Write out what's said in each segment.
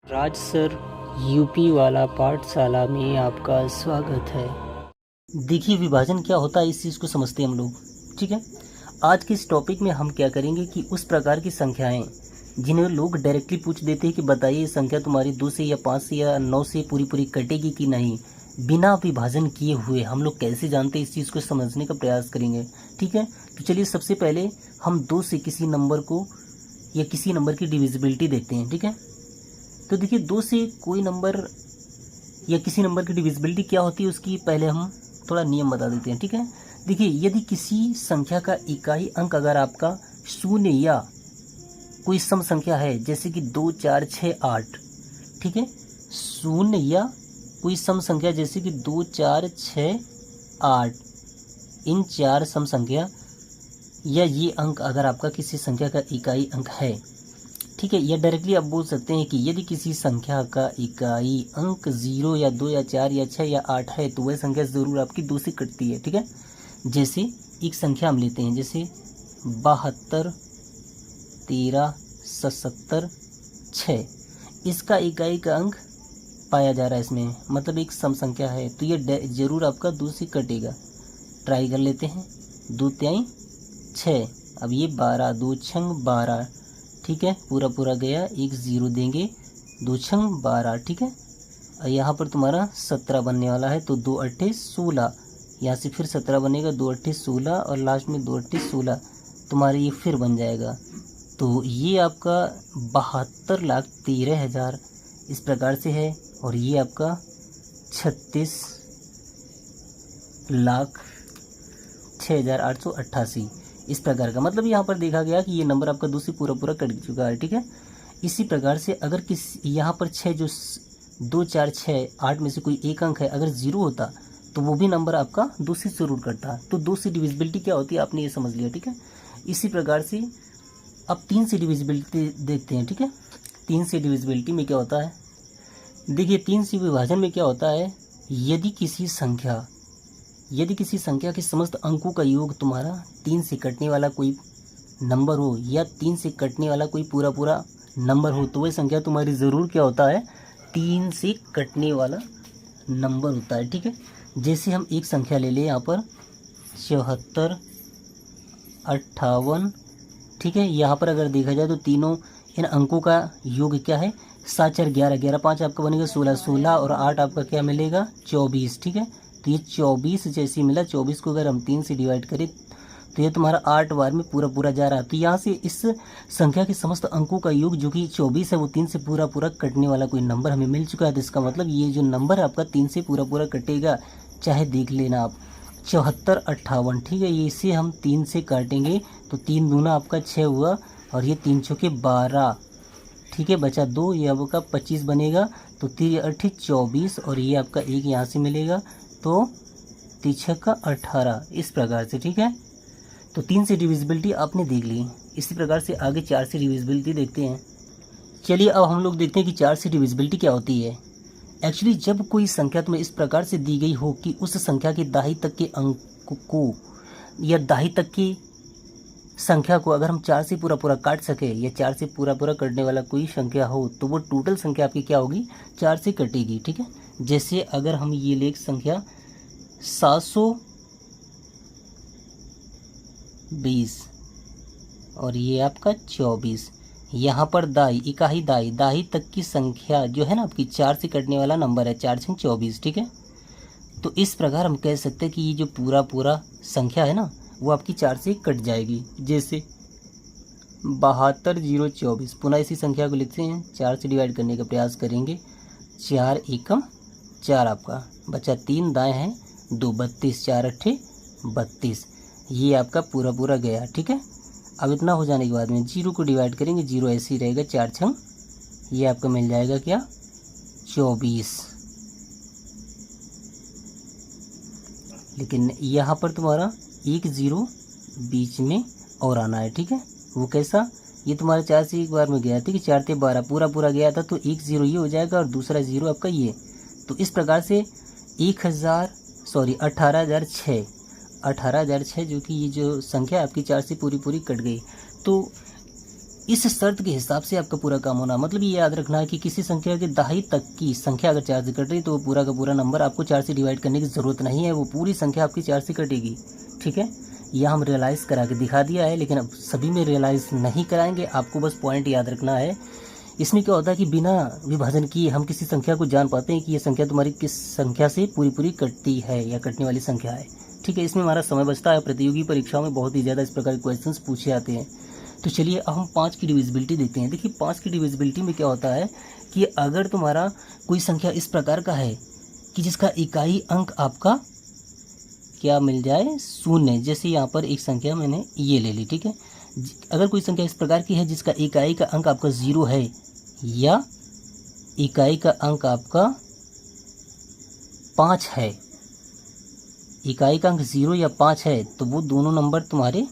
राज sir UP वाला पाठशाला में आपका स्वागत है। देखिए विभाजन क्या होता है, इस चीज़ को समझते हैं हम लोग। ठीक है, आज के इस टॉपिक में हम क्या करेंगे कि उस प्रकार की संख्याएं जिन्हें लोग डायरेक्टली पूछ देते हैं कि बताइए ये संख्या तुम्हारी 2 से या 5 से या 9 से पूरी पूरी कटेगी कि नहीं, बिना विभाजन किए हुए हम लोग कैसे जानते हैं, इस चीज़ को समझने का प्रयास करेंगे। ठीक है, तो चलिए सबसे पहले हम 2 से किसी नंबर को या किसी नंबर की डिविजिबिलिटी देखते हैं। ठीक है, तो देखिए 2 से कोई नंबर या किसी नंबर की डिविजिबिलिटी क्या होती है, उसकी पहले हम थोड़ा नियम बता देते हैं। ठीक है, देखिए यदि किसी संख्या का इकाई अंक अगर आपका 0 या कोई सम संख्या है, जैसे कि 2 4 6 8, ठीक है, 0 या कोई सम संख्या जैसे कि 2 4 6 8, इन 4 सम संख्या या ये अंक अगर आपका किसी संख्या का इकाई अंक है, ठीक है, या डायरेक्टली आप बोल सकते हैं कि यदि किसी संख्या का इकाई अंक 0 या 2 या 4 या 6 या 8 है तो वह संख्या ज़रूर आपकी 2 से कटती है। ठीक है, जैसे एक संख्या हम लेते हैं, जैसे 72 13 77 6, इसका इकाई का अंक पाया जा रहा है इसमें, मतलब एक सम संख्या है, तो ये ज़रूर आपका 2 से कटेगा। ट्राई कर लेते हैं, 2 तिहाई 6, अब ये 12, 2 छंग 12, ठीक है, पूरा पूरा गया, एक 0 देंगे, 2 छंग 12, ठीक है, और यहाँ पर तुम्हारा 17 बनने वाला है, तो 2 अट्ठे 16, यहाँ से फिर 17 बनेगा, 2 अट्ठे 16 और लास्ट में 2 अट्ठे 16, तुम्हारे ये फिर बन जाएगा। तो ये आपका 72,13,000 इस प्रकार से है, और ये आपका 36,06,888 इस प्रकार का, मतलब यहाँ पर देखा गया कि ये नंबर आपका 2 से पूरा पूरा कट चुका है। ठीक है, इसी प्रकार से अगर यहाँ पर 6 जो 2 4 6 8 में से कोई एक अंक है, अगर 0 होता तो वो भी नंबर आपका 2 से ज़रूर कटता। तो 2 से डिविजिबिलिटी क्या होती है आपने ये समझ लिया। ठीक है, इसी प्रकार से अब 3 से डिविजिबिलिटी देखते हैं। ठीक है, 3 से डिविजिबिलिटी में क्या होता है, देखिए 3 से विभाजन में क्या होता है, यदि किसी संख्या के समस्त अंकों का योग तुम्हारा 3 से कटने वाला कोई नंबर हो, या 3 से कटने वाला कोई पूरा पूरा नंबर हो, तो वह संख्या तुम्हारी ज़रूर क्या होता है, 3 से कटने वाला नंबर होता है। ठीक है, जैसे हम एक संख्या ले लें यहाँ पर 74 58, ठीक है, यहाँ पर अगर देखा जाए तो तीनों इन अंकों का योग क्या है, 7 4 11 11 5 आपका बनेगा 16 16 और 8 आपका क्या मिलेगा 24। ठीक है, तो ये 24 जैसे मिला, 24 को अगर हम 3 से डिवाइड करें तो ये तुम्हारा 8 बार में पूरा पूरा जा रहा है। तो यहाँ से इस संख्या के समस्त अंकों का योग जो कि 24 है, वो 3 से पूरा पूरा कटने वाला कोई नंबर हमें मिल चुका है। तो इसका मतलब ये जो नंबर है आपका 3 से पूरा पूरा कटेगा, चाहे देख लेना आप 74 58, ठीक है, ये इसे हम 3 से काटेंगे तो 3 दूना आपका 6 हुआ, और ये 3 चौके 12, ठीक है, बचा 2, ये आपका 25 बनेगा, तो 3 8 24, और ये आपका एक यहाँ से मिलेगा, तो 3 का 18 इस प्रकार से। ठीक है, तो 3 से डिविजिबिलिटी आपने देख ली। इसी प्रकार से आगे 4 से डिविजिबिलिटी देखते हैं। चलिए अब हम लोग देखते हैं कि 4 से डिविजिबिलिटी क्या होती है। एक्चुअली जब कोई संख्या तुम्हें इस प्रकार से दी गई हो कि उस संख्या के दाहिने तक के अंक को या दाहिने तक की संख्या को अगर हम 4 से पूरा पूरा काट सके, या 4 से पूरा पूरा कटने वाला कोई संख्या हो, तो वो टोटल संख्या आपकी क्या होगी, 4 से कटेगी। ठीक है, जैसे अगर हम ये लेख संख्या 720 और ये आपका 24, यहाँ पर दाई तक की संख्या जो है ना आपकी 4 से कटने वाला नंबर है, 4 से 24। ठीक है, तो इस प्रकार हम कह सकते हैं कि ये जो पूरा पूरा संख्या है ना वो आपकी 4 से कट जाएगी। जैसे 72,024, पुनः इसी संख्या को लिखते हैं, 4 से डिवाइड करने का प्रयास करेंगे, 4 एकम 4 आपका बचा, 3 दाएँ हैं 2, 32 4 अट्ठे 32, ये आपका पूरा पूरा गया। ठीक है, अब इतना हो जाने के बाद में 0 को डिवाइड करेंगे, 0 ऐसे ही रहेगा, 4 छंग ये आपका मिल जाएगा क्या 24, लेकिन यहाँ पर तुम्हारा एक 0 बीच में और आना है। ठीक है, वो कैसा, ये तुम्हारा 4 से एक बार में गया, ठीक है, 4 से 12 पूरा पूरा गया था, तो एक 0 ये हो जाएगा और दूसरा 0 आपका ये। तो इस प्रकार से 18,006 जो कि ये जो संख्या आपकी 4 से पूरी पूरी कट गई। तो इस शर्त के हिसाब से आपका पूरा काम होना। मतलब ये याद रखना है कि किसी संख्या के दहाई तक की संख्या अगर 4 से कट रही तो वो पूरा का पूरा नंबर आपको 4 से डिवाइड करने की ज़रूरत नहीं है, वो पूरी संख्या आपकी 4 से कटेगी। ठीक है, यह हम रियलाइज़ करा के दिखा दिया है, लेकिन अब सभी में रियलाइज़ नहीं कराएंगे, आपको बस पॉइंट याद रखना है। इसमें क्या होता है कि बिना विभाजन किए हम किसी संख्या को जान पाते हैं कि ये संख्या तुम्हारी किस संख्या से पूरी पूरी कटती है या कटने वाली संख्या है। ठीक है, इसमें हमारा समय बचता है। प्रतियोगी परीक्षाओं में बहुत ही ज़्यादा इस प्रकार के क्वेश्चंस पूछे जाते हैं। तो चलिए अब हम 5 की डिविजिबिलिटी देखते हैं। देखिए 5 की डिविजिबिलिटी में क्या होता है कि अगर तुम्हारा कोई संख्या इस प्रकार का है कि जिसका इकाई अंक आपका क्या मिल जाए, शून्य। जैसे यहाँ पर एक संख्या मैंने ये ले ली। ठीक है, अगर कोई संख्या इस प्रकार की है जिसका इकाई का अंक आपका 0 है या इकाई का अंक आपका 5 है, इकाई का अंक 0 या 5 है, तो वो दोनों नंबर तुम्हारे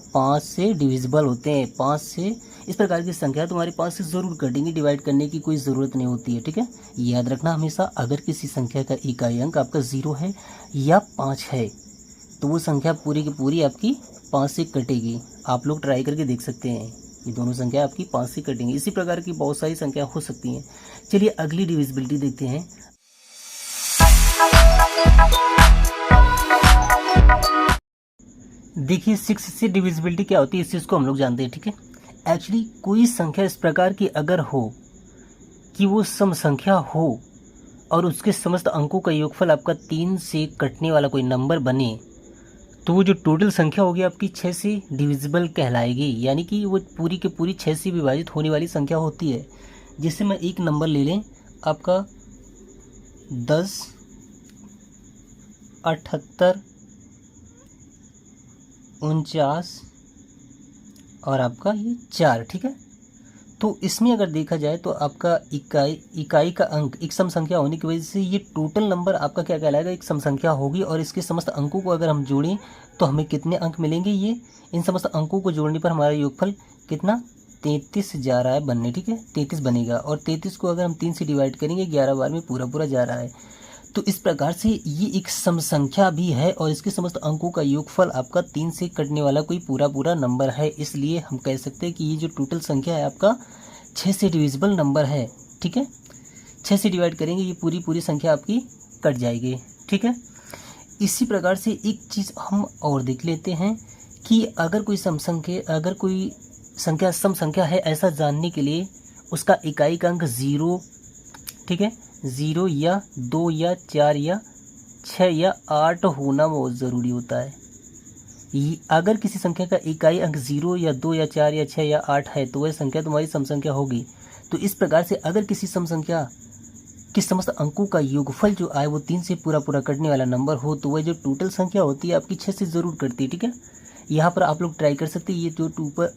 5 से डिविजिबल होते हैं। 5 से इस प्रकार की संख्या तुम्हारे 5 से ज़रूर कटेंगी, डिवाइड करने की कोई ज़रूरत नहीं होती है। ठीक है, याद रखना हमेशा, अगर किसी संख्या का इकाई अंक आपका 0 है या 5 है तो वो संख्या पूरी की पूरी आपकी 5 से कटेगी। आप लोग ट्राई करके देख सकते हैं, ये दोनों संख्या आपकी 5 से कटेंगी। इसी प्रकार की बहुत सारी संख्या हो सकती हैं। चलिए अगली डिविजिबिलिटी देखते हैं। देखिए 6 से डिविजिबिलिटी क्या होती है, इस चीज़ को हम लोग जानते हैं। ठीक है, एक्चुअली कोई संख्या इस प्रकार की अगर हो कि वो सम संख्या हो और उसके समस्त अंकों का योगफल आपका 3 से कटने वाला कोई नंबर बने, तो वो जो टोटल संख्या होगी आपकी 6 से डिविजिबल कहलाएगी। यानी कि वो पूरी के पूरी 6 से विभाजित होने वाली संख्या होती है। जैसे मैं एक नंबर ले लें आपका 10, 78, 49 और आपका ये 4। ठीक है, तो इसमें अगर देखा जाए तो आपका इकाई का अंक एक सम संख्या होने की वजह से ये टोटल नंबर आपका क्या कहलाएगा, एक सम संख्या होगी। और इसके समस्त अंकों को अगर हम जोड़ें तो हमें कितने अंक मिलेंगे, ये इन समस्त अंकों को जोड़ने पर हमारा योगफल कितना 33 जा रहा है बनने। ठीक है, 33 बनेगा और 33 को अगर हम 3 से डिवाइड करेंगे 11 बार में पूरा पूरा जा रहा है। तो इस प्रकार से ये एक सम संख्या भी है और इसके समस्त अंकों का योगफल आपका 3 से कटने वाला कोई पूरा पूरा नंबर है। इसलिए हम कह सकते हैं कि ये जो टोटल संख्या है आपका 6 से डिविजिबल नंबर है। ठीक है, 6 से डिवाइड करेंगे ये पूरी पूरी संख्या आपकी कट जाएगी। ठीक है, इसी प्रकार से एक चीज़ हम और देख लेते हैं कि अगर कोई सम संख्या है, ऐसा जानने के लिए उसका इकाई का अंक 0, ठीक है, 0 या 2 या 4 या 6 या 8 होना बहुत ज़रूरी होता है। अगर किसी संख्या का इकाई अंक 0 या 2 या 4 या 6 या 8 है तो वह संख्या तुम्हारी सम संख्या होगी। तो इस प्रकार से अगर किसी सम संख्या के समस्त अंकों का योगफल जो आए वो 3 से पूरा पूरा कटने वाला नंबर हो तो वह जो टोटल संख्या होती है आपकी 6 से ज़रूर कटती है। ठीक है, यहाँ पर आप लोग ट्राई कर सकते हैं। ये जो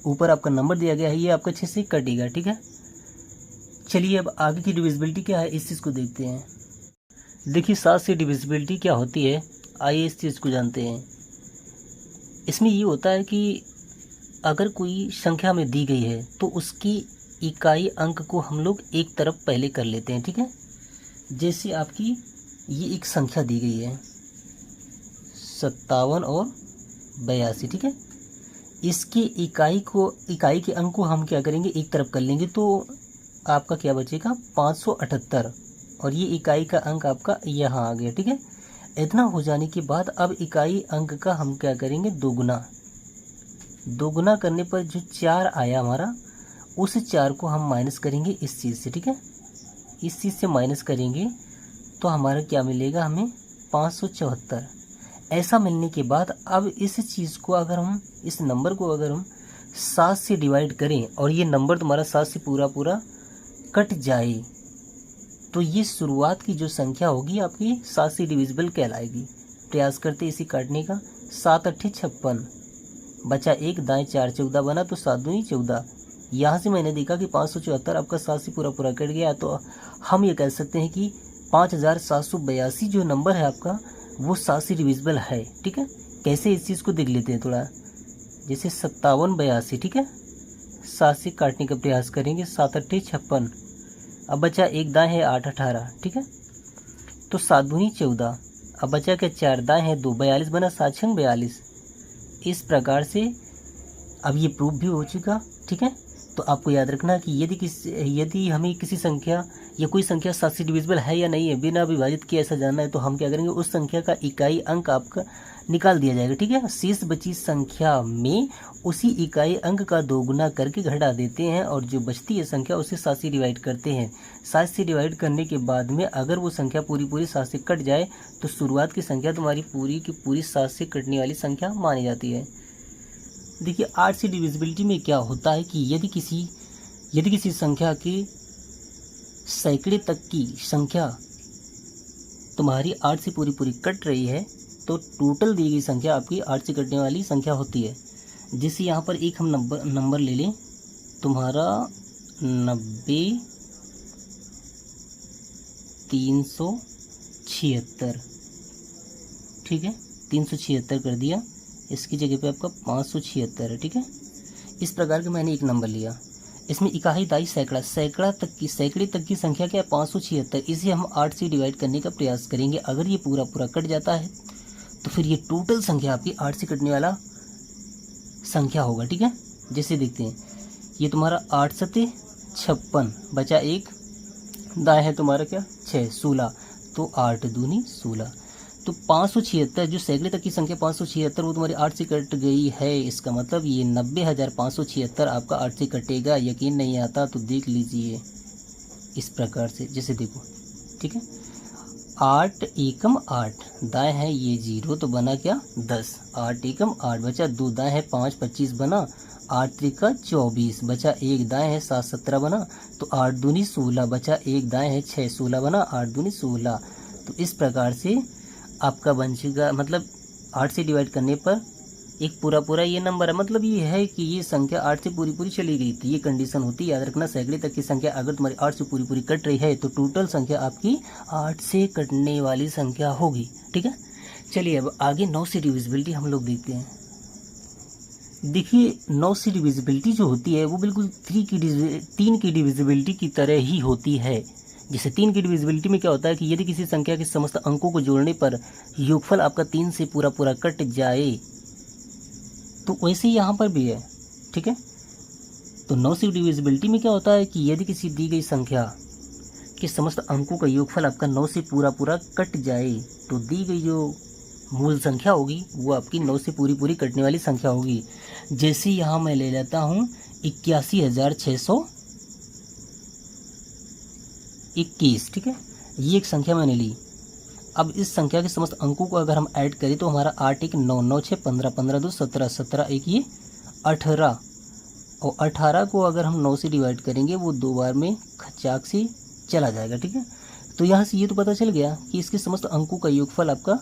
ऊपर आपका नंबर दिया गया है ये आपका 6 से कटेगा। ठीक है, चलिए अब आगे की डिविजिबिलिटी क्या है इस चीज़ को देखते हैं। देखिए 7 से डिविजिबिलिटी क्या होती है, आइए इस चीज़ को जानते हैं। इसमें ये होता है कि अगर कोई संख्या में दी गई है तो उसकी इकाई अंक को हम लोग एक तरफ पहले कर लेते हैं। ठीक है, जैसे आपकी ये एक संख्या दी गई है 57 और 82। ठीक है, इसके इकाई के अंक को हम क्या करेंगे, एक तरफ कर लेंगे तो आपका क्या बचेगा 578 और ये इकाई का अंक आपका यहाँ आ गया। ठीक है, इतना हो जाने के बाद अब इकाई अंक का हम क्या करेंगे, दोगुना करने पर जो 4 आया हमारा उस 4 को हम माइनस करेंगे इस चीज़ से। ठीक है, इस चीज़ से माइनस करेंगे तो हमारा क्या मिलेगा, हमें 574। ऐसा मिलने के बाद अब इस चीज़ को अगर हम इस नंबर को अगर हम 7 से डिवाइड करें और ये नंबर तुम्हारा 7 से पूरा पूरा कट जाए तो ये शुरुआत की जो संख्या होगी आपकी 7 से डिविजिबल कहलाएगी। प्रयास करते इसे काटने का। 7 8 56 बचा 1, दाएं 4 14 बना तो 7 दूनी 14। यहाँ से मैंने देखा कि 574 आपका 7 से पूरा पूरा कट गया तो हम ये कह सकते हैं कि 5782 जो नंबर है आपका वो 7 से डिविजिबल है। ठीक है, कैसे इस चीज़ को देख लेते हैं थोड़ा। जैसे 57 82, ठीक है, 7 से काटने का प्रयास करेंगे। 7 8 56 अब बचा 1, दाएं है 8 18। ठीक है, तो 7 दूनी 14। अब बचा क्या 4, दाएं है 2 42 बना 7 6 42। इस प्रकार से अब ये प्रूफ भी हो चुका। ठीक है, तो तो आपको याद रखना कि यदि हमें किसी संख्या या कोई संख्या 7 से डिविजिबल है या नहीं है, बिना विभाजित किए ऐसा जानना है, तो हम क्या करेंगे, उस संख्या का इकाई अंक आपका निकाल दिया जाएगा, ठीक है। शेष बची संख्या में उसी इकाई अंक का 2 गुना करके घटा देते हैं और जो बचती है संख्या उसे 7 से डिवाइड करते हैं। 7 से डिवाइड करने के बाद में अगर वो संख्या पूरी 7 से कट जाए तो शुरुआत की संख्या तुम्हारी पूरी की पूरी 7 से कटने वाली संख्या मानी जाती है। देखिए 8 से डिविजिबिलिटी में क्या होता है कि यदि किसी संख्या के सैकड़े तक की संख्या तुम्हारी 8 से पूरी कट रही है तो टोटल दी गई संख्या आपकी 8 से कटने वाली संख्या होती है। जैसे यहाँ पर एक हम नंबर ले लें, तुम्हारा 90,376, ठीक है, 376 कर दिया, इसकी जगह पे आपका 576 है, ठीक है। इस प्रकार का मैंने एक नंबर लिया, इसमें इकाई दाई सैकड़े तक की संख्या क्या है, 576। इसे हम 8 से डिवाइड करने का प्रयास करेंगे। अगर ये पूरा कट जाता है तो फिर ये टोटल संख्या आपकी 8 से कटने वाला संख्या होगा, ठीक है। जैसे देखते हैं, ये तुम्हारा 8 सते 56 बचा 1, दाएं है तुम्हारा क्या 6 16, तो 8 दूनी 16। तो 576 जो सैकड़े तक की संख्या 576 वो तुम्हारी 8 से कट गई है। इसका मतलब ये 90,576 आपका 8 से कटेगा। यकीन नहीं आता तो देख लीजिए इस प्रकार से, जैसे देखो, ठीक है। 8 एकम 8, दाएं है ये 0 तो बना क्या 10, 8 एकम 8 बचा 2, दाएं है 5 25 बना, 8 त्रिका 24 बचा 1, दाएं है 7 17 बना, तो 8 दूनी 16 बचा 1, दाएं है 6 16 बना, 8 दूनी 16। तो इस प्रकार से आपका बचेगा, मतलब 8 से डिवाइड करने पर एक पूरा ये नंबर है। मतलब ये है कि ये संख्या 8 से पूरी चली गई थी, ये कंडीशन होती है। याद रखना, सैकड़े तक की संख्या अगर तुम्हारी 8 से पूरी कट रही है तो टोटल संख्या आपकी 8 से कटने वाली संख्या होगी, ठीक है। चलिए अब आगे 9 से डिविजिबिलिटी हम लोग देखते हैं। देखिए 9 से डिविजिबिलिटी जो होती है वो बिल्कुल 3 की डिविजिबिलिटी की तरह ही होती है। जैसे 3 की डिविजिबिलिटी में क्या होता है कि यदि किसी संख्या के समस्त अंकों को जोड़ने पर योगफल आपका 3 से पूरा कट जाए, तो वैसे ही यहाँ पर भी है, ठीक है। तो 9 से डिविजिबिलिटी में क्या होता है कि यदि किसी दी गई संख्या के समस्त अंकों का योगफल आपका 9 से पूरा कट जाए तो दी गई जो मूल संख्या होगी वो आपकी 9 से पूरी कटने वाली संख्या होगी। जैसे यहाँ मैं ले लेता हूँ 81,621, ठीक है, ये एक संख्या मैंने ली। अब इस संख्या के समस्त अंकों को अगर हम ऐड करें तो हमारा 8 1 9 9 6 15 15 2 17 17 1 ये 18, और 18 को अगर हम 9 से डिवाइड करेंगे वो 2 बार में खचाक से चला जाएगा, ठीक है। तो यहाँ से ये तो पता चल गया कि इसके समस्त अंकों का योगफल आपका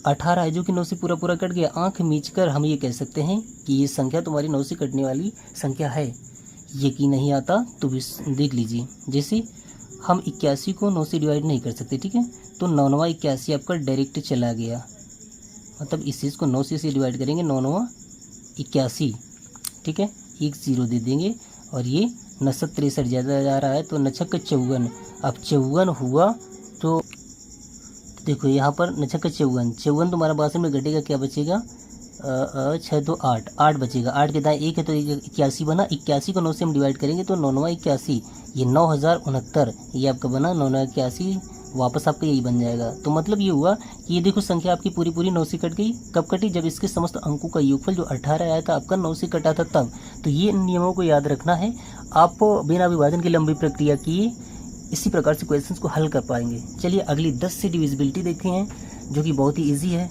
18 है, जो कि 9 से पूरा कट गया। आंख मीचकर हम ये कह सकते हैं कि ये संख्या तुम्हारी 9 से कटने वाली संख्या है। यकीन नहीं आता तो भी देख लीजिए। जैसे हम 81 को 9 से डिवाइड नहीं कर सकते, ठीक है, तो 9 9 81 आपका डायरेक्ट चला गया। मतलब इस चीज़ को 9 से डिवाइड करेंगे, 9 9 81, ठीक है, 1 0 दे देंगे और ये 69 ज़्यादा जा रहा है तो 9 6 54। अब 54 हुआ तो देखो यहाँ पर 9 6 54 तुम्हारा 62 में घटेगा, क्या बचेगा 6 2 8 8 बचेगा। 8 के दाएं 1 है तो 81 बना। 81 को 9 से हम डिवाइड करेंगे तो 9 9 81, ये 9069, ये आपका बना 9 9 81, वापस आपका यही बन जाएगा। तो मतलब ये हुआ कि ये देखो संख्या आपकी पूरी 9 से कट गई। कब कटी? जब इसके समस्त अंकों का योगफल जो 18 आया था आपका 9 से कटा था तब। तो ये नियमों को याद रखना है। आप बिना विभाजन की लंबी प्रक्रिया किए इसी प्रकार से क्वेश्चंस को हल कर पाएंगे। चलिए अगली 10 से डिविजिबिलिटी देखते हैं, जो कि बहुत ही ईजी है।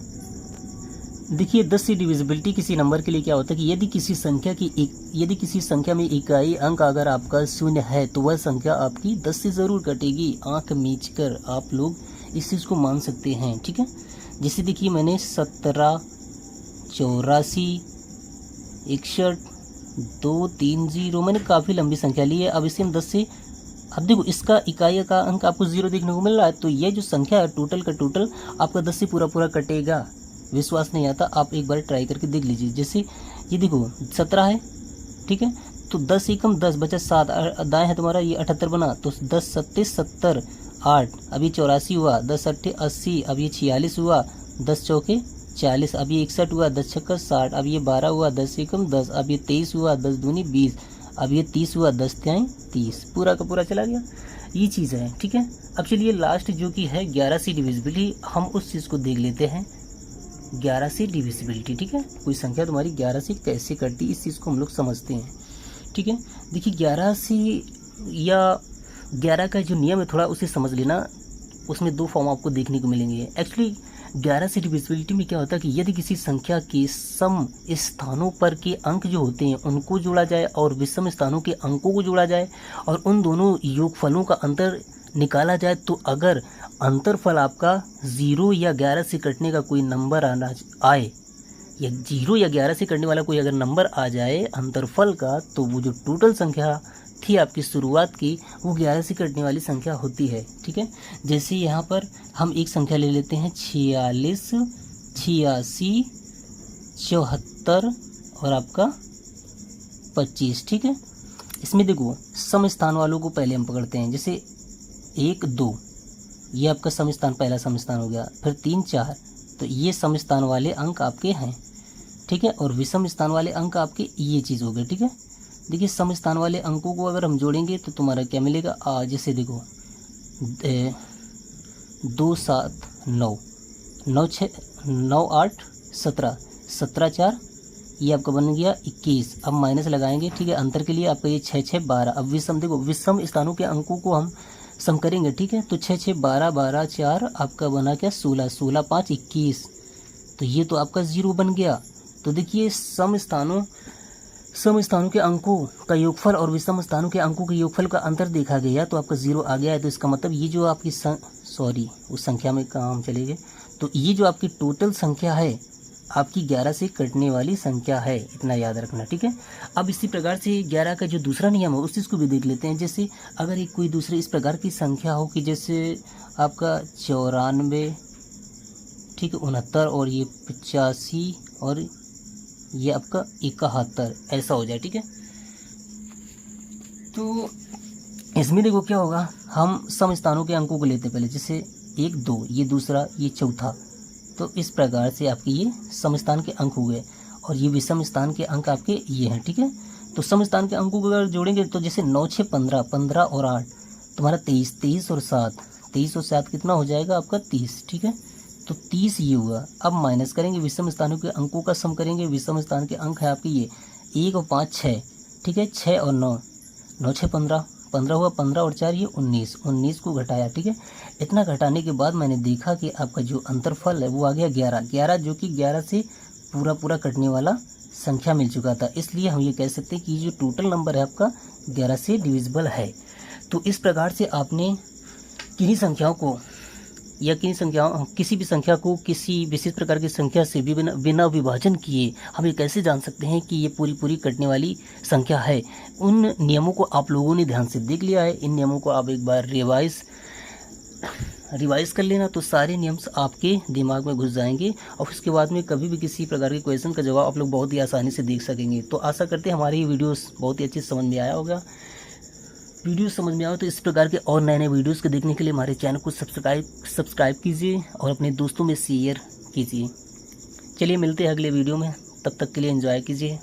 देखिए 10 से डिविजिबिलिटी किसी नंबर के लिए क्या होता है कि यदि किसी संख्या में इकाई अंक अगर आपका 0 है तो वह संख्या आपकी 10 से ज़रूर कटेगी। आंख मीच कर आप लोग इस चीज़ को मान सकते हैं, ठीक है। जैसे देखिए मैंने 17 84 61 230 मैंने काफ़ी लंबी संख्या ली है। अब इसे हम 10 से, अब देखो इसका इकाई का अंक आपको 0 देखने को मिल रहा है, तो ये जो संख्या है टोटल का टोटल आपका 10 से पूरा कटेगा। विश्वास नहीं आता आप एक बार ट्राई करके देख लीजिए। जैसे ये देखो 17 है, ठीक है, तो 10 एकम 10 बचा 7, दाएं है तुम्हारा ये 78 बना, तो 10 7 70 8, अब ये 84 हुआ, 10 8 80, अब ये 46 हुआ, 10 चौके 40, अब ये 61 हुआ, 10 छक्का 60, अब ये 12 हुआ, 10 एकम 10, अब ये 23 हुआ, 10 दूनी 20, अब ये 30 हुआ, 10 त्याई 30, पूरा का पूरा चला गया। ये चीज़ है, ठीक है। अब चलिए लास्ट जो कि है 11 से डिविजिबिलिटी, हम उस चीज़ को देख लेते हैं। 11 से डिविजिबिलिटी, ठीक है, कोई संख्या तुम्हारी 11 से कैसे कटती, इस चीज़ को हम लोग समझते हैं, ठीक है। देखिए 11 से या 11 का जो नियम है थोड़ा उसे समझ लेना, उसमें दो फॉर्म आपको देखने को मिलेंगे। एक्चुअली 11 से डिविजिबिलिटी में क्या होता है कि यदि किसी संख्या के सम स्थानों पर के अंक जो होते हैं उनको जोड़ा जाए और विषम स्थानों के अंकों को जोड़ा जाए और उन दोनों योगफलों का अंतर निकाला जाए, तो अगर अंतरफल आपका 0 या 11 से कटने का कोई नंबर आए, या 0 या 11 से कटने वाला कोई अगर नंबर आ जाए अंतरफल का, तो वो जो टोटल संख्या थी आपकी शुरुआत की, वो 11 से कटने वाली संख्या होती है, ठीक है। जैसे यहाँ पर हम एक संख्या ले लेते हैं 46, 86, 74 और आपका 25, ठीक है। इसमें देखो सम स्थान वालों को पहले हम पकड़ते हैं, जैसे 1, 2 ये आपका सम स्थान, पहला सम स्थान हो गया। फिर 3, 4 तो ये सम स्थान वाले अंक आपके हैं, ठीक है। और विषम स्थान वाले अंक आपके ये चीज़ हो गए, ठीक है। देखिए सम स्थान वाले अंकों को अगर हम जोड़ेंगे तो तुम्हारा क्या मिलेगा, जैसे देखो 2, 7, 9, 9, 6, 9, 8, 17, 17, 4 ये आपका बन गया 21। अब माइनस लगाएंगे, ठीक है, अंतर के लिए आपका ये 6, 6, 12। अब विषम देखो, विषम स्थानों के अंकों को हम सम करेंगे, ठीक है। तो 6, 6, 12, 12, 4 आपका बना क्या 16, 16, 5, 21। तो ये तो आपका 0 बन गया। तो देखिए सम स्थानों के अंकों का योगफल और विषम स्थानों के अंकों के योगफल का अंतर देखा गया, तो आपका 0 आ गया है। तो इसका मतलब ये जो आपकी उस संख्या में काम चले गए, तो ये जो आपकी टोटल संख्या है आपकी 11 से कटने वाली संख्या है, इतना याद रखना, ठीक है। अब इसी प्रकार से 11 का जो दूसरा नियम है उस चीज़ को भी देख लेते हैं। जैसे अगर एक कोई दूसरे इस प्रकार की संख्या हो कि जैसे आपका 94, ठीक है, 69 और ये 85 और ये आपका 71, ऐसा हो जाए, ठीक है। तो इसमें देखो क्या होगा, हम सम स्थानों के अंकों को लेते हैं पहले, जैसे 1, 2 ये दूसरा, ये चौथा। तो इस प्रकार से आपके ये सम स्थान के अंक हुए और ये विषम स्थान के अंक आपके ये हैं, ठीक है। तो सम स्थान के अंकों को अगर जोड़ेंगे तो जैसे 9, 6, 15, 15 और 8 तुम्हारा 23, 23 और 7, 23 और 7 कितना हो जाएगा आपका 30, ठीक है। तो 30 ये हुआ। अब माइनस करेंगे, विषम स्थानों के अंकों का सम करेंगे। विषम स्थान के अंक है आपके ये 1 और 5, 6, ठीक है, 6 और 9, 9, 6, 15, 15 हुआ, 15 और 4 ये 19, 19 को घटाया, ठीक है। इतना घटाने के बाद मैंने देखा कि आपका जो अंतरफल है वो आ गया 11, 11 जो कि 11 से पूरा कटने वाला संख्या मिल चुका था। इसलिए हम ये कह सकते हैं कि जो टोटल नंबर है आपका 11 से डिविजिबल है। तो इस प्रकार से आपने किन्हीं संख्याओं को या किसी भी संख्या को किसी विशेष प्रकार की संख्या से भी बिना विभाजन किए हम ये कैसे जान सकते हैं कि ये पूरी कटने वाली संख्या है। उन नियमों को आप लोगों ने ध्यान से देख लिया है। इन नियमों को आप एक बार रिवाइज कर लेना, तो सारे नियम आपके दिमाग में घुस जाएंगे और उसके बाद में कभी भी किसी प्रकार के क्वेश्चन का जवाब आप लोग बहुत ही आसानी से देख सकेंगे। तो आशा करते हैं हमारी ये वीडियोस बहुत ही अच्छी समझ में आया होगा। वीडियो समझ में आए तो इस प्रकार के और नए वीडियोस को देखने के लिए हमारे चैनल को सब्सक्राइब कीजिए और अपने दोस्तों में शेयर कीजिए। चलिए मिलते हैं अगले वीडियो में, तब तक के लिए एंजॉय कीजिए।